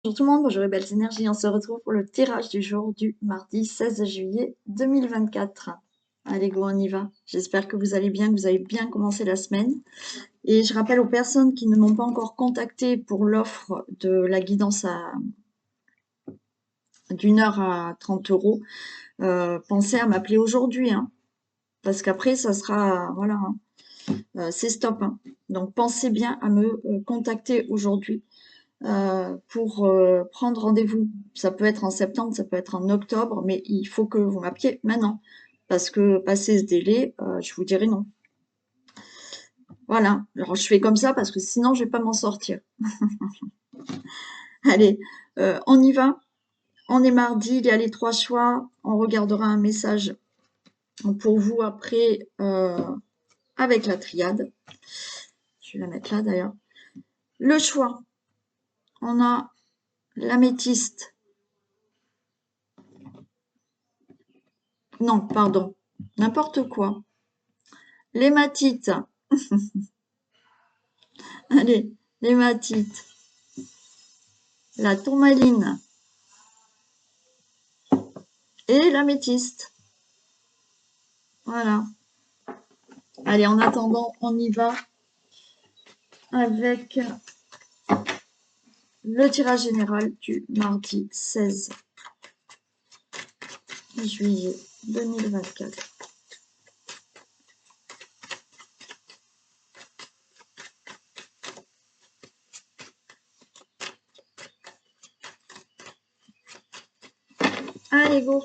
Bonjour tout le monde, bonjour les belles énergies, on se retrouve pour le tirage du jour du mardi 16 juillet 2024. Allez go, on y va. J'espère que vous allez bien, que vous avez bien commencé la semaine. Et je rappelle aux personnes qui ne m'ont pas encore contacté pour l'offre de la guidance d'une heure à 30 euros, pensez à m'appeler aujourd'hui, hein, parce qu'après ça sera, voilà, c'est stop, hein. Donc pensez bien à me contacter aujourd'hui pour prendre rendez-vous. Ça peut être en septembre, ça peut être en octobre, mais il faut que vous m'appeliez maintenant. Parce que passé ce délai, je vous dirai non. Voilà. Alors je fais comme ça parce que sinon je vais pas m'en sortir. Allez, on y va. On est mardi, il y a les 3 choix. On regardera un message pour vous après avec la triade. Je vais la mettre là d'ailleurs. Le choix, on a l'améthyste. Non, pardon, n'importe quoi. L'hématite. Allez, l'hématite, la tourmaline et l'améthyste. Voilà. Allez, en attendant, on y va avec le tirage général du mardi 16 juillet 2024. Allez, go.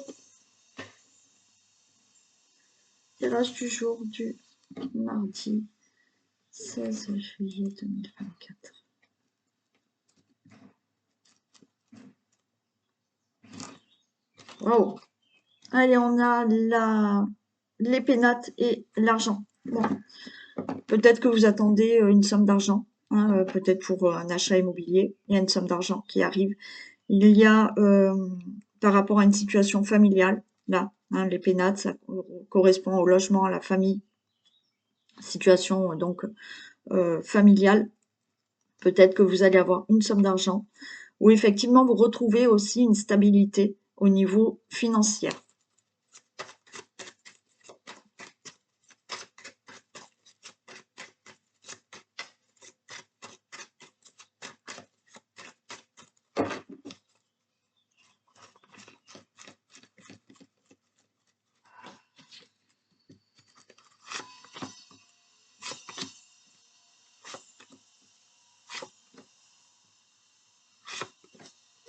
Tirage du jour du mardi 16 juillet 2024. Wow. Allez, on a les pénates et l'argent. Bon, peut-être que vous attendez une somme d'argent, hein, peut-être pour un achat immobilier. Il y a une somme d'argent qui arrive. Il y a, par rapport à une situation familiale, là, hein, les pénates, ça correspond au logement, à la famille, situation donc familiale. Peut-être que vous allez avoir une somme d'argent, ou effectivement vous retrouvez aussi une stabilité au niveau financier.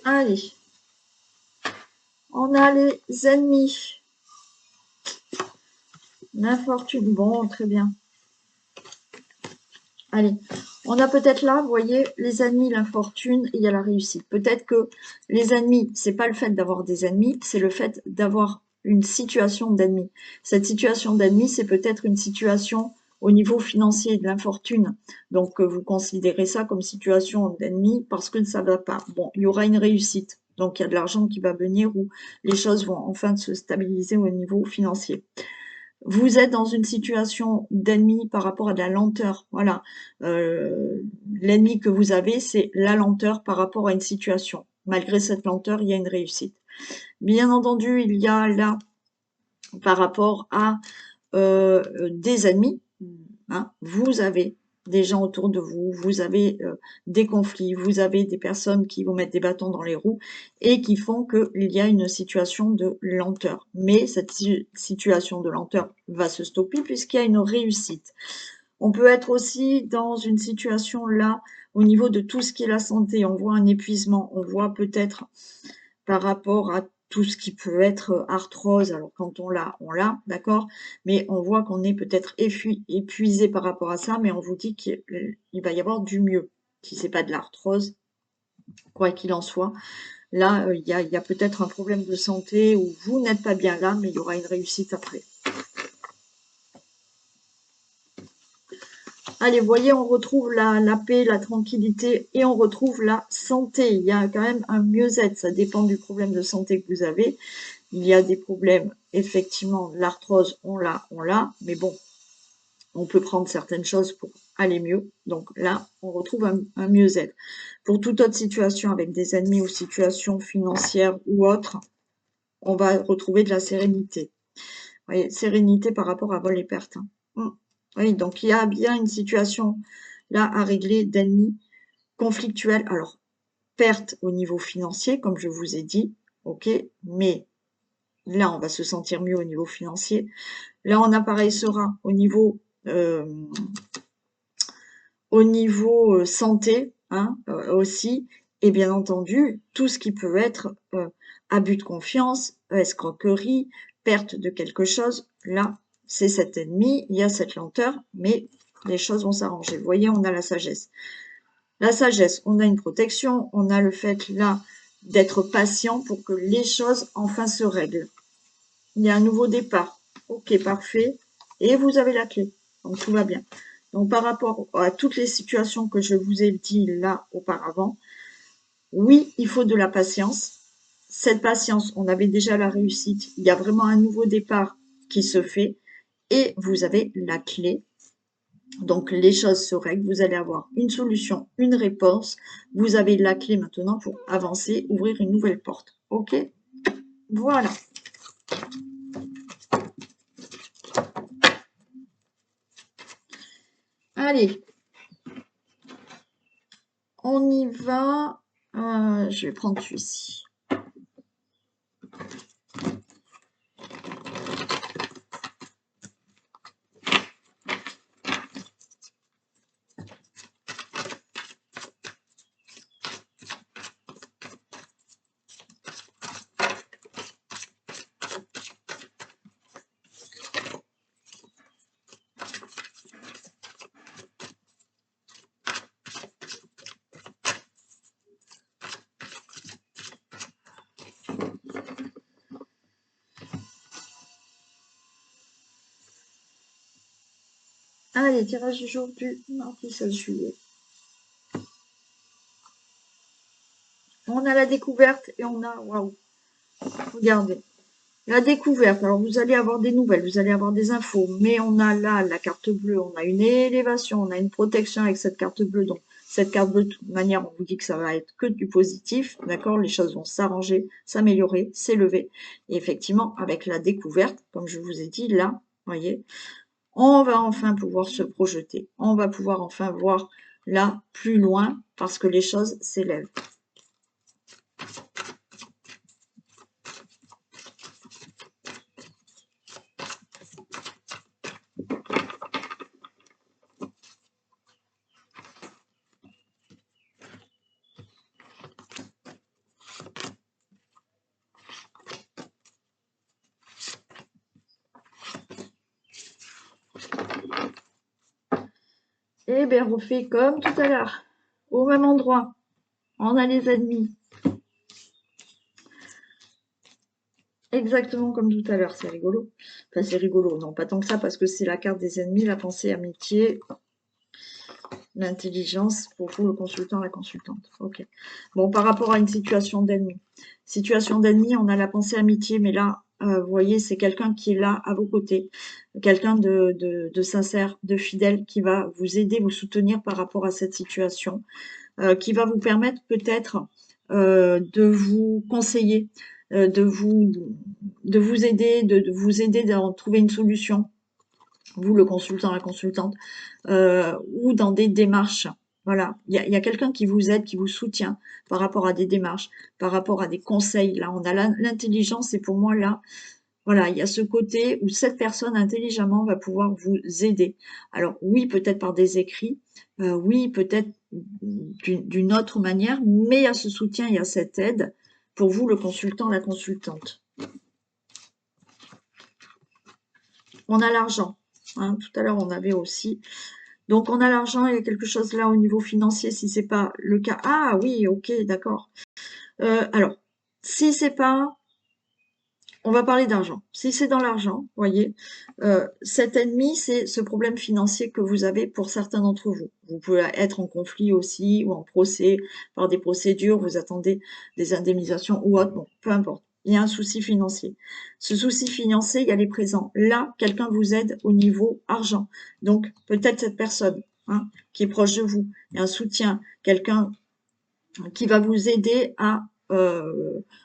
Allez, on a les ennemis. L'infortune, bon, très bien. Allez, on a peut-être là, vous voyez, les ennemis, l'infortune, et il y a la réussite. Peut-être que les ennemis, c'est pas le fait d'avoir des ennemis, c'est le fait d'avoir une situation d'ennemi. Cette situation d'ennemi, c'est peut-être une situation au niveau financier de l'infortune. Donc, vous considérez ça comme situation d'ennemi parce que ça va pas. Bon, il y aura une réussite. Donc, il y a de l'argent qui va venir où les choses vont enfin se stabiliser au niveau financier. Vous êtes dans une situation d'ennemi par rapport à de la lenteur. Voilà. L'ennemi que vous avez, c'est la lenteur par rapport à une situation. Malgré cette lenteur, il y a une réussite. Bien entendu, il y a là, par rapport à des ennemis, hein, vous avez des gens autour de vous, vous avez des conflits, vous avez des personnes qui vous mettent des bâtons dans les roues et qui font qu'il y a une situation de lenteur. Mais cette situation de lenteur va se stopper puisqu'il y a une réussite. On peut être aussi dans une situation là, au niveau de tout ce qui est la santé, on voit un épuisement, on voit peut-être par rapport à tout ce qui peut être arthrose. Alors quand on l'a, d'accord, mais on voit qu'on est peut-être épuisé par rapport à ça, mais on vous dit qu'il va y avoir du mieux. Si c'est pas de l'arthrose, quoi qu'il en soit, là, il y a peut-être un problème de santé où vous n'êtes pas bien là, mais il y aura une réussite après. Allez, vous voyez, on retrouve la paix, la tranquillité et on retrouve la santé. Il y a quand même un mieux-être, ça dépend du problème de santé que vous avez. Il y a des problèmes, effectivement, l'arthrose, on l'a, mais bon, on peut prendre certaines choses pour aller mieux. Donc là, on retrouve un mieux-être. Pour toute autre situation avec des ennemis ou situation financière ou autre, on va retrouver de la sérénité. Vous voyez, sérénité par rapport à vol et perte. Oui, donc il y a bien une situation là à régler d'ennemis conflictuels. Alors, perte au niveau financier, comme je vous ai dit, ok, mais là, on va se sentir mieux au niveau financier. Là, on apparaîtra au niveau santé aussi, et bien entendu, tout ce qui peut être abus de confiance, escroquerie, perte de quelque chose, là, c'est cet ennemi, il y a cette lenteur, mais les choses vont s'arranger. Vous voyez, on a la sagesse. La sagesse, on a une protection, on a le fait là d'être patient pour que les choses enfin se règlent. Il y a un nouveau départ. Ok, parfait. Et vous avez la clé. Donc tout va bien. Donc par rapport à toutes les situations que je vous ai dit là auparavant, oui, il faut de la patience. Cette patience, on avait déjà la réussite. Il y a vraiment un nouveau départ qui se fait. Et vous avez la clé. Donc les choses se règlent. Vous allez avoir une solution, une réponse. Vous avez la clé maintenant pour avancer, ouvrir une nouvelle porte. Ok? Voilà. Allez, on y va. Je vais prendre celui-ci. Allez, tirage du jour du mardi 16 juillet. On a la découverte et on a... Waouh! Regardez. La découverte. Alors, vous allez avoir des nouvelles, vous allez avoir des infos. Mais on a là la carte bleue. On a une élévation, on a une protection avec cette carte bleue. Donc, cette carte bleue, de toute manière, on vous dit que ça va être que du positif. D'accord? Les choses vont s'arranger, s'améliorer, s'élever. Et effectivement, avec la découverte, comme je vous ai dit, là, voyez, on va enfin pouvoir se projeter. On va pouvoir enfin voir là plus loin parce que les choses s'élèvent. Et bien, on fait comme tout à l'heure, au même endroit. On a les ennemis. Exactement comme tout à l'heure, c'est rigolo. Enfin, c'est rigolo, non, pas tant que ça, parce que c'est la carte des ennemis, la pensée, amitié, l'intelligence, pour vous, le consultant, la consultante. Ok. Bon, par rapport à une situation d'ennemi. Situation d'ennemi, on a la pensée, amitié, mais là, vous voyez, c'est quelqu'un qui est là à vos côtés. Quelqu'un de sincère, de fidèle, qui va vous aider, vous soutenir par rapport à cette situation, qui va vous permettre peut-être de vous conseiller, de vous aider, de vous aider à trouver une solution, vous le consultant, la consultante, ou dans des démarches. Voilà, il y a quelqu'un qui vous aide, qui vous soutient par rapport à des démarches, par rapport à des conseils. Là, on a l'intelligence et pour moi, là, voilà, il y a ce côté où cette personne intelligemment va pouvoir vous aider. Alors oui, peut-être par des écrits, oui, peut-être d'une autre manière, mais il y a ce soutien, il y a cette aide pour vous, le consultant, la consultante. On a l'argent. Hein, tout à l'heure, on avait aussi. Donc, on a l'argent, il y a quelque chose là au niveau financier, si c'est pas le cas. Ah oui, ok, d'accord. Alors, si c'est pas... On va parler d'argent. Si c'est dans l'argent, voyez, cet ennemi, c'est ce problème financier que vous avez pour certains d'entre vous. Vous pouvez être en conflit aussi ou en procès, par des procédures, vous attendez des indemnisations ou autre, bon, peu importe. il y a un souci financier. Ce souci financier, il est présent. Là, quelqu'un vous aide au niveau argent. Donc, peut-être cette personne qui est proche de vous, il y a un soutien, quelqu'un qui va vous aider à...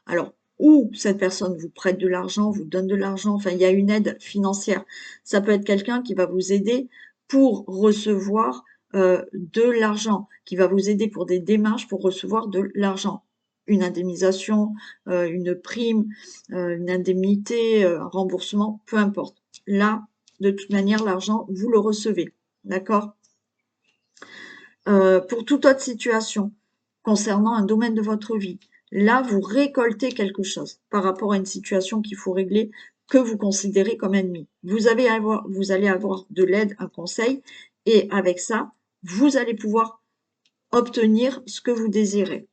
alors, ou cette personne vous prête de l'argent, vous donne de l'argent, enfin, il y a une aide financière. Ça peut être quelqu'un qui va vous aider pour recevoir de l'argent, qui va vous aider pour des démarches pour recevoir de l'argent. Une indemnisation, une prime, une indemnité, un remboursement, peu importe. Là, de toute manière, l'argent, vous le recevez. D'accord? Pour toute autre situation concernant un domaine de votre vie, là, vous récoltez quelque chose par rapport à une situation qu'il faut régler que vous considérez comme ennemi. Vous allez avoir de l'aide, un conseil, et avec ça, vous allez pouvoir obtenir ce que vous désirez.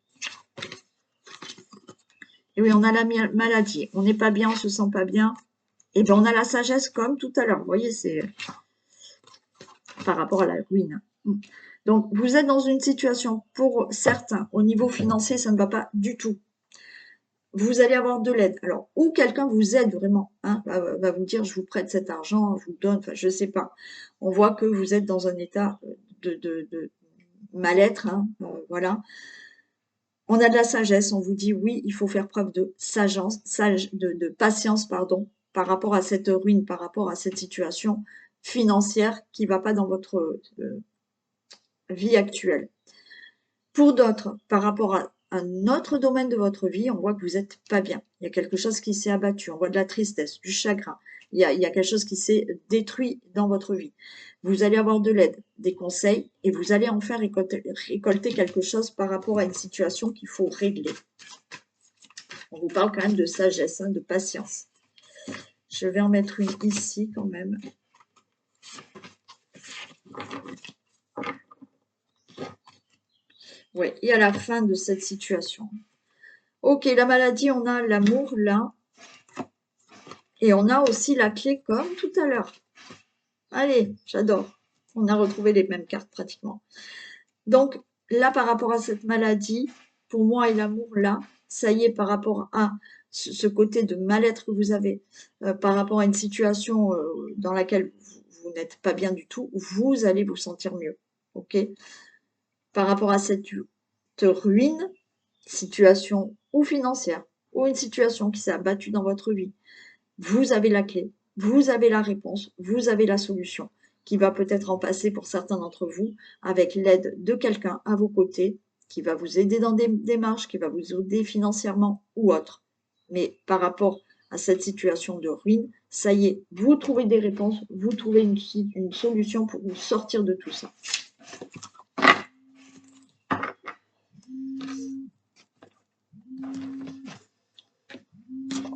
Et oui, on a la maladie, on n'est pas bien, on se sent pas bien, et bien on a la sagesse comme tout à l'heure. Vous voyez, c'est par rapport à la ruine. Donc, vous êtes dans une situation, pour certains, au niveau financier, ça ne va pas du tout. Vous allez avoir de l'aide. Alors, ou quelqu'un vous aide vraiment, va vous dire, je vous prête cet argent, je vous donne, enfin, je sais pas. On voit que vous êtes dans un état de mal-être, voilà. On a de la sagesse, on vous dit, oui, il faut faire preuve de de patience, pardon, par rapport à cette ruine, par rapport à cette situation financière qui ne va pas dans votre vie actuelle. Pour d'autres, par rapport à un autre domaine de votre vie, on voit que vous n'êtes pas bien. Il y a quelque chose qui s'est abattu, on voit de la tristesse, du chagrin. Il y a quelque chose qui s'est détruit dans votre vie. Vous allez avoir de l'aide, des conseils, et vous allez en faire récolter quelque chose par rapport à une situation qu'il faut régler. On vous parle quand même de sagesse, de patience. Je vais en mettre une ici quand même. Oui, et à la fin de cette situation. Ok, la maladie, on a l'amour là. Et on a aussi la clé comme tout à l'heure. Allez, j'adore. On a retrouvé les mêmes cartes pratiquement. Donc là, par rapport à cette maladie, pour moi et l'amour là, ça y est, par rapport à ce côté de mal-être que vous avez, par rapport à une situation dans laquelle vous n'êtes pas bien du tout, vous allez vous sentir mieux. Ok? Par rapport à cette ruine, situation ou financière, ou une situation qui s'est abattue dans votre vie, vous avez la clé, vous avez la réponse, vous avez la solution qui va peut-être en passer pour certains d'entre vous avec l'aide de quelqu'un à vos côtés qui va vous aider dans des démarches, qui va vous aider financièrement ou autre. Mais par rapport à cette situation de ruine, ça y est, vous trouvez des réponses, vous trouvez une solution pour vous sortir de tout ça.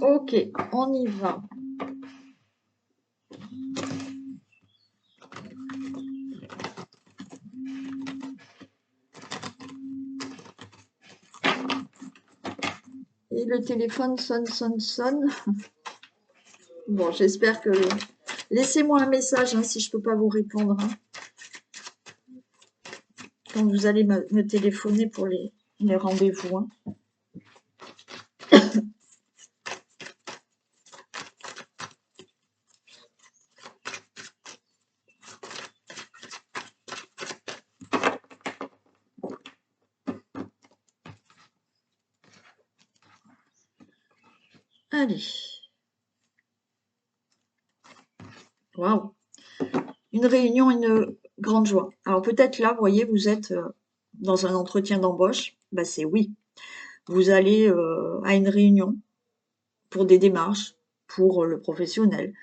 Ok, on y va. Et le téléphone sonne. Bon, j'espère que... Laissez-moi un message si je ne peux pas vous répondre. Quand vous allez me téléphoner pour les rendez-vous. Allez. Waouh. Une réunion, une grande joie. Alors peut-être là, vous voyez, vous êtes dans un entretien d'embauche. Ben, c'est oui. Vous allez à une réunion pour des démarches, pour le professionnel,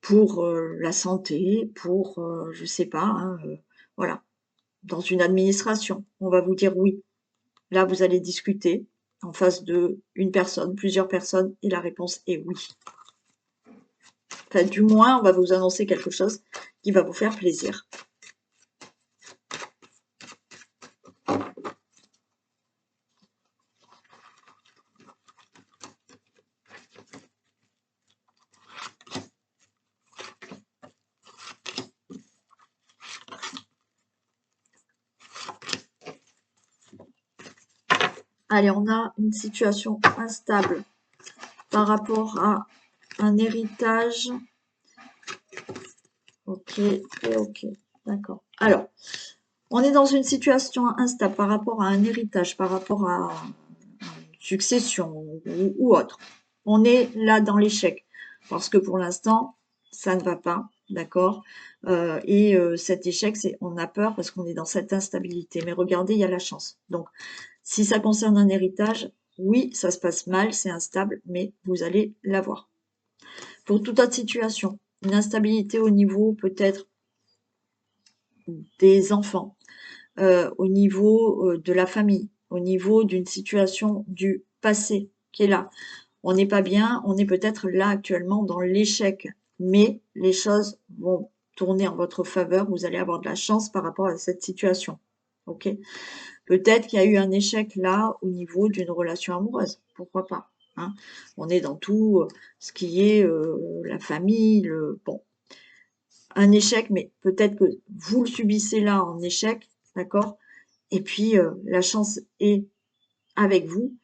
pour la santé, pour, je sais pas, voilà, dans une administration. On va vous dire oui. Là, vous allez discuter en face de une personne, plusieurs personnes, et la réponse est oui. Enfin, du moins, on va vous annoncer quelque chose qui va vous faire plaisir. Allez, on a une situation instable. par rapport à un héritage. Ok, ok, d'accord. Alors, on est dans une situation instable par rapport à un héritage, par rapport à une succession ou autre. On est là dans l'échec parce que pour l'instant, ça ne va pas, d'accord. Cet échec, on a peur parce qu'on est dans cette instabilité. Mais regardez, il y a la chance. Donc, si ça concerne un héritage, oui, ça se passe mal, c'est instable, mais vous allez l'avoir. Pour toute autre situation, une instabilité au niveau peut-être des enfants, au niveau de la famille, au niveau d'une situation du passé qui est là. On n'est pas bien, on est peut-être là actuellement dans l'échec, mais les choses vont tourner en votre faveur, vous allez avoir de la chance par rapport à cette situation. Ok? Peut-être qu'il y a eu un échec là au niveau d'une relation amoureuse, pourquoi pas, hein? On est dans tout ce qui est la famille, bon, un échec, mais peut-être que vous le subissez là en échec, d'accord? Et puis la chance est avec vous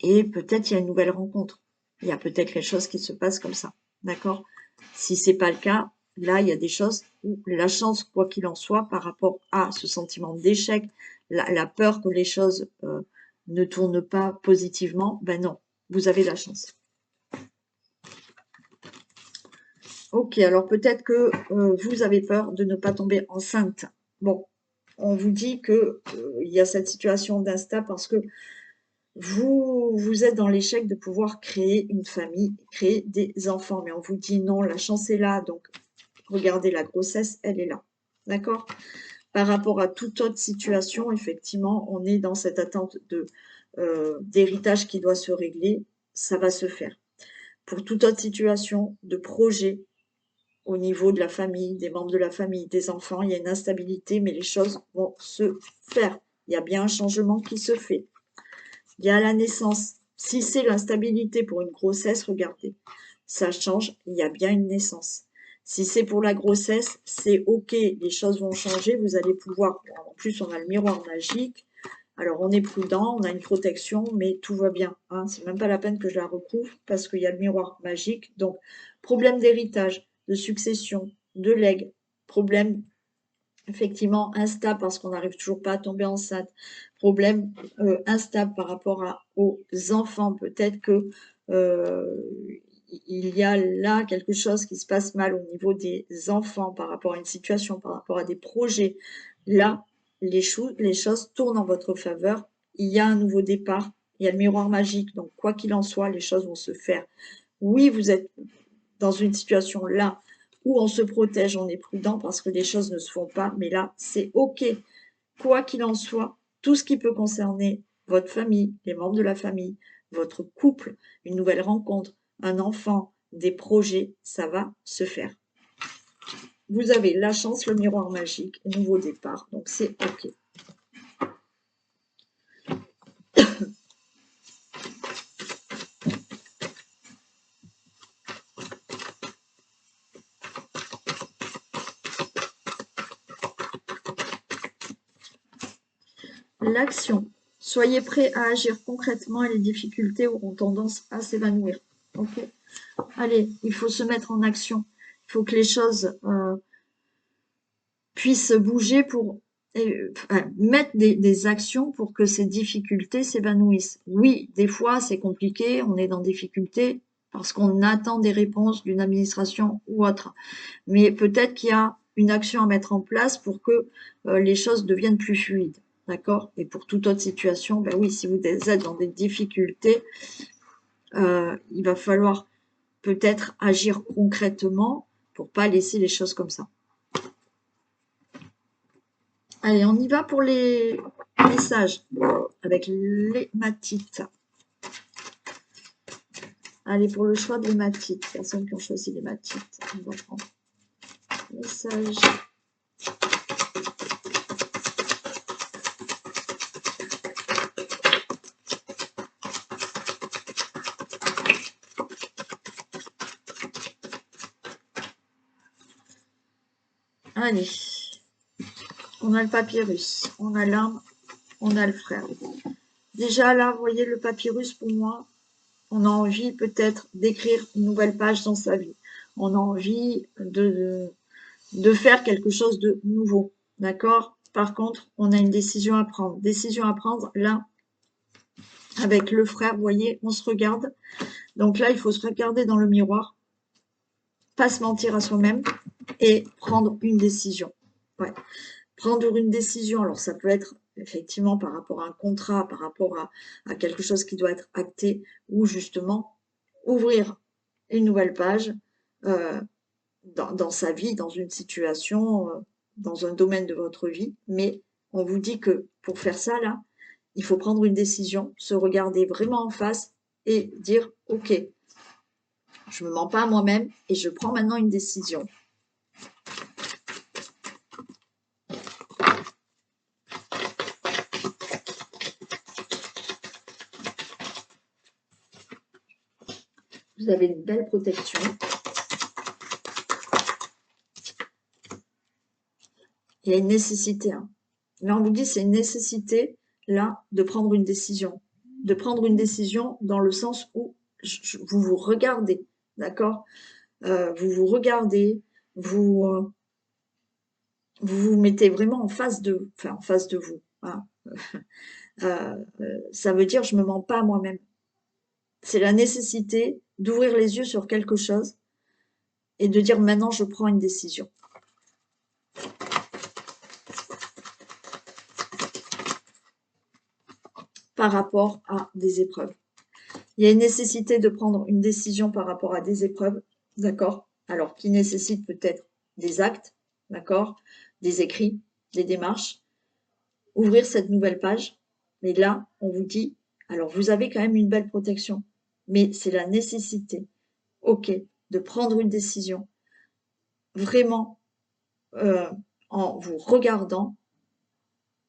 et peut-être il y a une nouvelle rencontre. Il y a peut-être quelque chose qui se passe comme ça, d'accord? Si c'est pas le cas, là il y a des choses où la chance, quoi qu'il en soit, par rapport à ce sentiment d'échec, la peur que les choses ne tournent pas positivement, ben non, vous avez la chance. Ok, alors peut-être que vous avez peur de ne pas tomber enceinte. Bon, on vous dit que il y a cette situation d'insta parce que vous êtes dans l'échec de pouvoir créer une famille, créer des enfants. Mais on vous dit non, la chance est là. Donc, regardez, la grossesse, elle est là. D'accord? Par rapport à toute autre situation, effectivement, on est dans cette attente d'héritage qui doit se régler. Ça va se faire. Pour toute autre situation, de projet, au niveau de la famille, des membres de la famille, des enfants, il y a une instabilité, mais les choses vont se faire. Il y a bien un changement qui se fait. Il y a la naissance. Si c'est l'instabilité pour une grossesse, regardez, ça change, il y a bien une naissance. Si c'est pour la grossesse, c'est ok, les choses vont changer, vous allez pouvoir, en plus on a le miroir magique, alors on est prudent, on a une protection, mais tout va bien, hein. C'est même pas la peine que je la recouvre parce qu'il y a le miroir magique. Donc, problème d'héritage, de succession, de legs, problème effectivement instable parce qu'on n'arrive toujours pas à tomber enceinte, problème instable par rapport aux enfants, peut-être que il y a là quelque chose qui se passe mal au niveau des enfants par rapport à une situation, par rapport à des projets. Là, les choses tournent en votre faveur, il y a un nouveau départ, il y a le miroir magique, donc quoi qu'il en soit, les choses vont se faire. Oui, vous êtes dans une situation là où on se protège, on est prudent parce que les choses ne se font pas, mais là, c'est OK. Quoi qu'il en soit, tout ce qui peut concerner votre famille, les membres de la famille, votre couple, une nouvelle rencontre, un enfant, des projets, ça va se faire. Vous avez la chance, le miroir magique, nouveau départ, donc c'est OK. L'action. Soyez prêts à agir concrètement et les difficultés auront tendance à s'évanouir. Ok. Allez, il faut se mettre en action. Il faut que les choses puissent bouger pour mettre des actions pour que ces difficultés s'évanouissent. Oui, des fois c'est compliqué, on est dans des difficultés parce qu'on attend des réponses d'une administration ou autre. Mais peut-être qu'il y a une action à mettre en place pour que les choses deviennent plus fluides. D'accord? Et pour toute autre situation, ben oui, si vous êtes dans des difficultés, il va falloir peut-être agir concrètement pour pas laisser les choses comme ça. Allez, on y va pour les messages avec l'hématite. Allez, pour le choix de l'hématite, personnes qui ont choisi l'hématite. On va prendre message. Allez, on a le papyrus, on a l'âme, on a le frère. Déjà là, vous voyez le papyrus pour moi, on a envie peut-être d'écrire une nouvelle page dans sa vie. On a envie de faire quelque chose de nouveau. D'accord? Par contre, on a une décision à prendre. Décision à prendre, là, avec le frère, vous voyez, on se regarde. Donc là, il faut se regarder dans le miroir, pas se mentir à soi-même et prendre une décision. Ouais. Prendre une décision, alors ça peut être effectivement par rapport à un contrat, par rapport à quelque chose qui doit être acté, ou justement ouvrir une nouvelle page dans sa vie, dans une situation, dans un domaine de votre vie. Mais on vous dit que pour faire ça, là, il faut prendre une décision, se regarder vraiment en face et dire « Ok, je ne me mens pas à moi-même et je prends maintenant une décision. » Vous avez une belle protection. Il y a une nécessité. Hein. Là, on vous dit c'est une nécessité, là, de prendre une décision. De prendre une décision dans le sens où vous vous regardez, d'accord vous vous regardez, vous vous mettez vraiment en face de vous. Hein. Ça veut dire je me mens pas à moi-même. C'est la nécessité d'ouvrir les yeux sur quelque chose et de dire maintenant je prends une décision. Par rapport à des épreuves. Il y a une nécessité de prendre une décision par rapport à des épreuves, d'accord? Alors, qui nécessite peut-être des actes, d'accord? Des écrits, des démarches. Ouvrir cette nouvelle page. Mais là, on vous dit, alors vous avez quand même une belle protection, mais c'est la nécessité, ok, de prendre une décision, vraiment en vous regardant,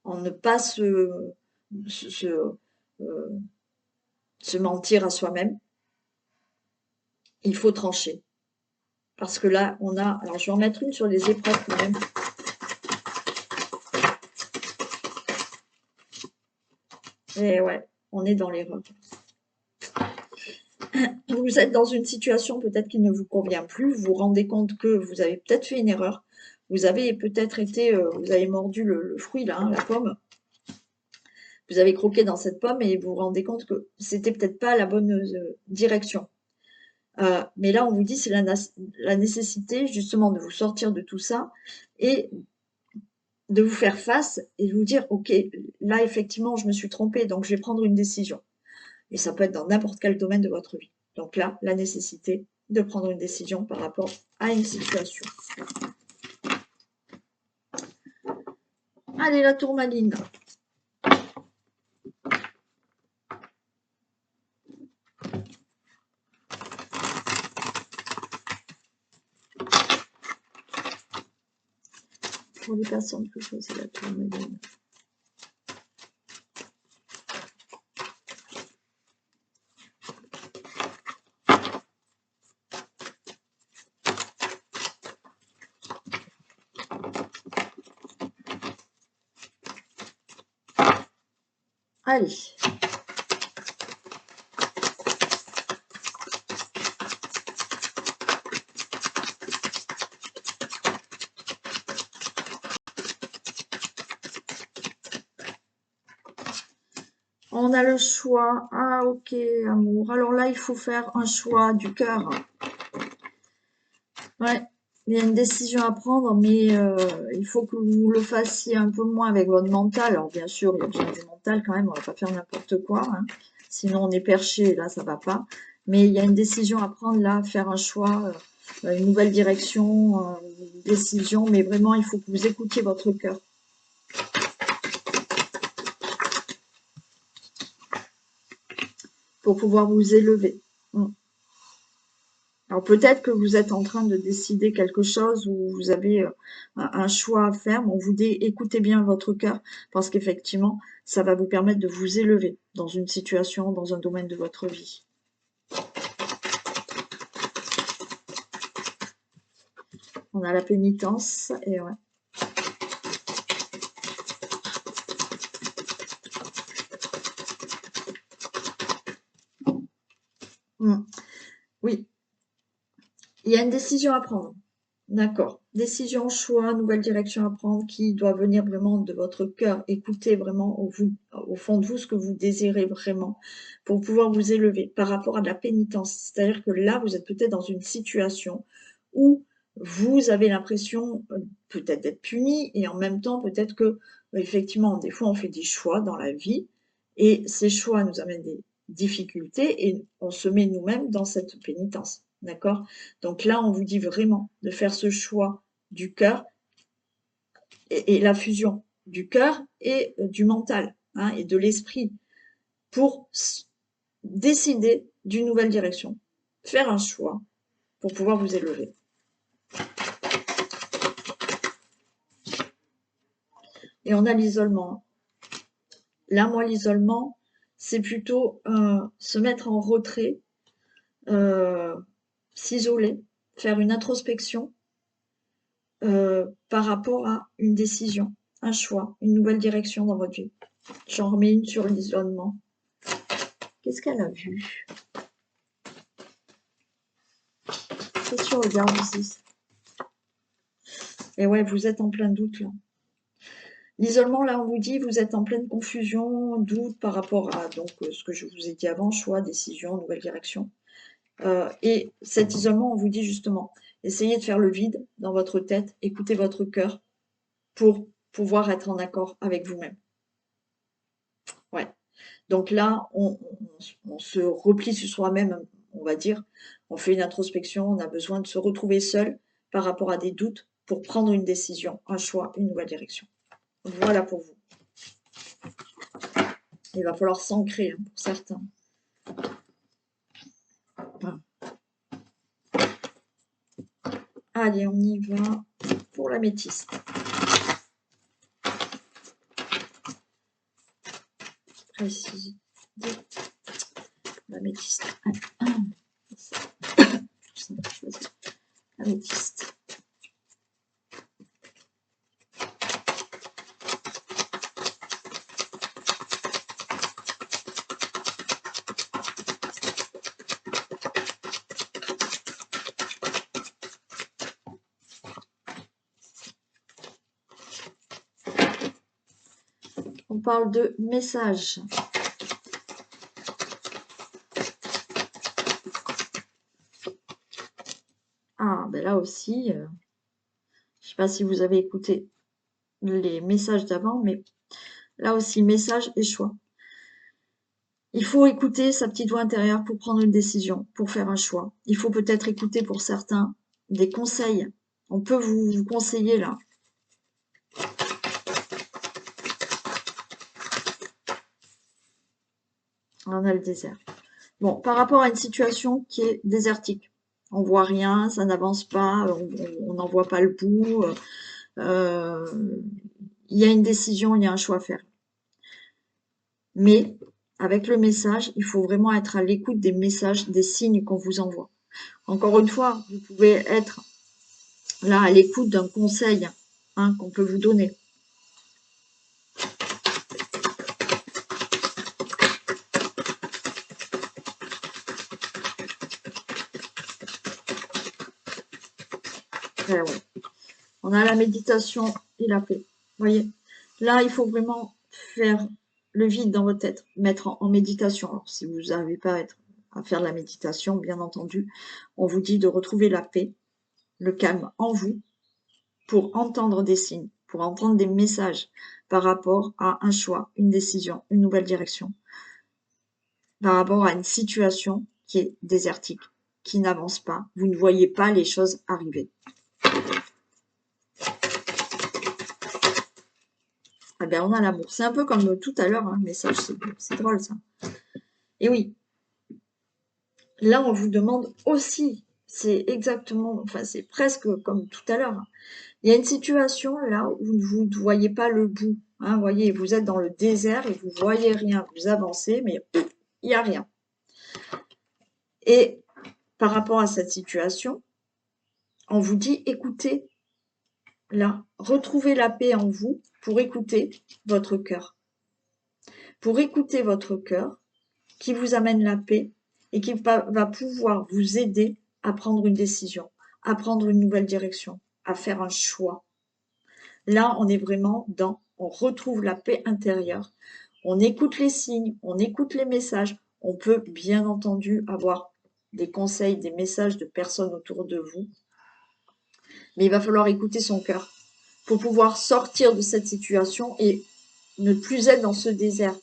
en ne pas se mentir à soi-même. Il faut trancher. Parce que là, on a... Alors, je vais en mettre une sur les épreuves quand même. Et ouais, on est dans l'erreur. Vous êtes dans une situation peut-être qui ne vous convient plus. Vous vous rendez compte que vous avez peut-être fait une erreur. Vous avez peut-être été... vous avez mordu le fruit, là, hein, la pomme. Vous avez croqué dans cette pomme et vous vous rendez compte que c'était peut-être pas la bonne direction. Mais là, on vous dit c'est la nécessité justement de vous sortir de tout ça et de vous faire face et de vous dire, ok, là, effectivement, je me suis trompée, donc je vais prendre une décision. Et ça peut être dans n'importe quel domaine de votre vie. Donc là, la nécessité de prendre une décision par rapport à une situation. Allez, la tourmaline. Pour les personnes que choisissent la tourmaline. Allez. On a le choix. Ah, ok, amour. Alors là, il faut faire un choix du cœur. Ouais, il y a une décision à prendre, mais il faut que vous le fassiez un peu moins avec votre mental. Alors, bien sûr, il y a besoin du mental quand même. On ne va pas faire n'importe quoi. Hein. Sinon, on est perché. Là, ça ne va pas. Mais il y a une décision à prendre là, faire un choix, une nouvelle direction, une décision. Mais vraiment, il faut que vous écoutiez votre cœur. Pour pouvoir vous élever. Alors peut-être que vous êtes en train de décider quelque chose ou vous avez un choix à faire. On vous dit écoutez bien votre cœur parce qu'effectivement, ça va vous permettre de vous élever dans une situation, dans un domaine de votre vie. On a la pénitence et ouais. Oui, il y a une décision à prendre. D'accord. Décision, choix, nouvelle direction à prendre qui doit venir vraiment de votre cœur. Écoutez vraiment au fond de vous ce que vous désirez vraiment pour pouvoir vous élever par rapport à de la pénitence. C'est-à-dire que là, vous êtes peut-être dans une situation où vous avez l'impression peut-être d'être puni et en même temps peut-être que effectivement, des fois, on fait des choix dans la vie et ces choix nous amènent des difficultés et on se met nous-mêmes dans cette pénitence. D'accord? Donc là, on vous dit vraiment de faire ce choix du cœur et la fusion du cœur et du mental hein, et de l'esprit pour décider d'une nouvelle direction, faire un choix pour pouvoir vous élever. Et on a l'isolement. Là, moi, l'isolement, c'est plutôt se mettre en retrait, s'isoler, faire une introspection par rapport à une décision, un choix, une nouvelle direction dans votre vie. J'en remets une sur l'isolement. Qu'est-ce qu'elle a vu? Qu'est-ce que tu regardes ici? Et ouais, vous êtes en plein doute là. L'isolement, là, on vous dit, vous êtes en pleine confusion, doute par rapport à donc ce que je vous ai dit avant, choix, décision, nouvelle direction. Et cet isolement, on vous dit justement, essayez de faire le vide dans votre tête, écoutez votre cœur pour pouvoir être en accord avec vous-même. Ouais. Donc là, on se replie sur soi-même, on va dire. On fait une introspection, on a besoin de se retrouver seul par rapport à des doutes pour prendre une décision, un choix, une nouvelle direction. Voilà pour vous. Il va falloir s'ancrer hein, pour certains. Voilà. Allez, on y va pour l'améthyste. Précis. L'améthyste. Améthyste. On parle de message. Ah, ben là aussi, je ne sais pas si vous avez écouté les messages d'avant, mais là aussi, message et choix. Il faut écouter sa petite voix intérieure pour prendre une décision, pour faire un choix. Il faut peut-être écouter pour certains des conseils. On peut vous conseiller là. On a le désert. Bon, par rapport à une situation qui est désertique, on voit rien, ça n'avance pas, on n'en voit pas le bout. Il y a une décision, il y a un choix à faire. Mais avec le message, il faut vraiment être à l'écoute des messages, des signes qu'on vous envoie. Encore une fois, vous pouvez être là à l'écoute d'un conseil hein, qu'on peut vous donner. Ouais. On a la méditation et la paix. Vous voyez, là, il faut vraiment faire le vide dans votre tête, mettre en méditation. Alors, si vous n'arrivez pas à faire de la méditation, bien entendu, on vous dit de retrouver la paix, le calme en vous pour entendre des signes, pour entendre des messages par rapport à un choix, une décision, une nouvelle direction, par rapport à une situation qui est désertique, qui n'avance pas. Vous ne voyez pas les choses arriver. Ah ben, on a l'amour. C'est un peu comme tout à l'heure, hein, le message, c'est drôle ça. Et oui, là on vous demande aussi, c'est exactement, enfin c'est presque comme tout à l'heure. Hein. Il y a une situation là où vous ne voyez pas le bout. Hein, vous voyez, vous êtes dans le désert et vous voyez rien. Vous avancez, mais il n'y a rien. Et par rapport à cette situation, on vous dit écoutez là, retrouvez la paix en vous pour écouter votre cœur. Pour écouter votre cœur qui vous amène la paix et qui va pouvoir vous aider à prendre une décision, à prendre une nouvelle direction, à faire un choix. Là, on est vraiment on retrouve la paix intérieure, on écoute les signes, on écoute les messages, on peut bien entendu avoir des conseils, des messages de personnes autour de vous, mais il va falloir écouter son cœur pour pouvoir sortir de cette situation et ne plus être dans ce désert.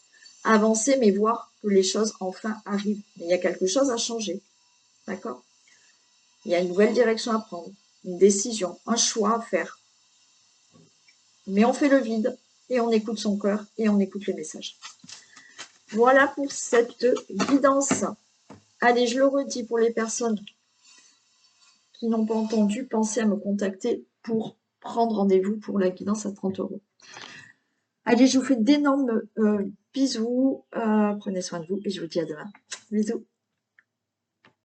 Avancer, mais voir que les choses enfin arrivent. Mais il y a quelque chose à changer. D'accord? Il y a une nouvelle direction à prendre, une décision, un choix à faire. Mais on fait le vide et on écoute son cœur et on écoute les messages. Voilà pour cette guidance. Allez, je le redis pour les personnes qui n'ont pas entendu, pensez à me contacter pour prendre rendez-vous pour la guidance à 30 €. Allez, je vous fais d'énormes bisous. Prenez soin de vous et je vous dis à demain. Bisous.